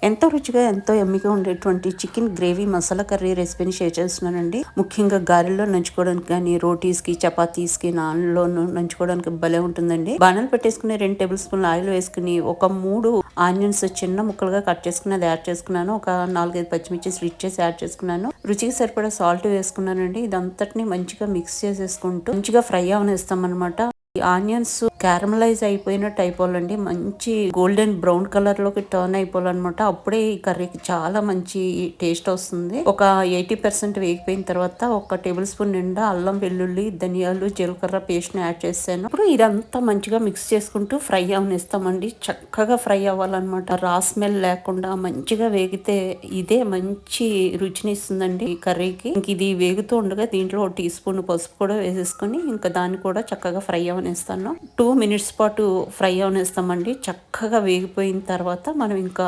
ఎంతో రుచిగా ఎంతో యమ్మీగా ఉండేటువంటి చికెన్ గ్రేవీ మసాలా కర్రీ రెసిపీని షేర్ చేస్తున్నానండి. ముఖ్యంగా గారెల్లో నంచుకోవడానికి కానీ, రోటీస్‌కి, చపాతీస్‌కి, నాన్‌లోను నంచుకోవడానికి భలే ఉంటుందండి. బాణలు పెట్టేసుకుని 2 టేబుల్ స్పూన్ల ఆయిల్ వేసుకుని, ఒక 3 ఆనియన్స్ చిన్న ముక్కలుగా కట్ చేసుకుని అది యాడ్ చేసుకున్నాను. ఒక 4, 5 పచ్చిమిర్చి స్లిట్ చేసి యాడ్ చేసుకున్నాను. రుచికి సరిపడా సాల్ట్ వేసుకున్నానండి. ఇదంతటిని మంచిగా మిక్స్ చేసేసుకుంటూ మంచిగా ఫ్రై అవనిస్తామన్నమాట. ఈ ఆనియన్స్ క్యారమలైజ్ అయిపోయినట్టు అయిపోవాలండి. మంచి గోల్డెన్ బ్రౌన్ కలర్ లోకి టర్న్ అయిపోవాలన్నమాట. అప్పుడే ఈ కర్రీకి చాలా మంచి టేస్ట్ వస్తుంది. ఒక 80% వేగిపోయిన తర్వాత ఒక టేబుల్ స్పూన్ నిండా అల్లం, వెల్లుల్లి, ధనియాలు, జీలకర్ర పేస్ట్ ని యాడ్ చేశాను. ఇప్పుడు ఇదంతా మంచిగా మిక్స్ చేసుకుంటూ ఫ్రై అవనిస్తామండి. చక్కగా ఫ్రై అవ్వాలన్నమాట. రా స్మెల్ లేకుండా మంచిగా వేగితే ఇదే మంచి రుచిని ఇస్తుందండి ఈ కర్రీకి. ఇంక ఇది వేగుతూ ఉండగా దీంట్లో 1 టీ స్పూన్ పసుపు కూడా వేసేసుకొని ఇంకా దాన్ని కూడా చక్కగా ఫ్రై అవనిస్తాను. 2 మినిట్స్ పాటు ఫ్రై అవనిస్తామండి. చక్కగా వేగిపోయిన తర్వాత మనం ఇంకా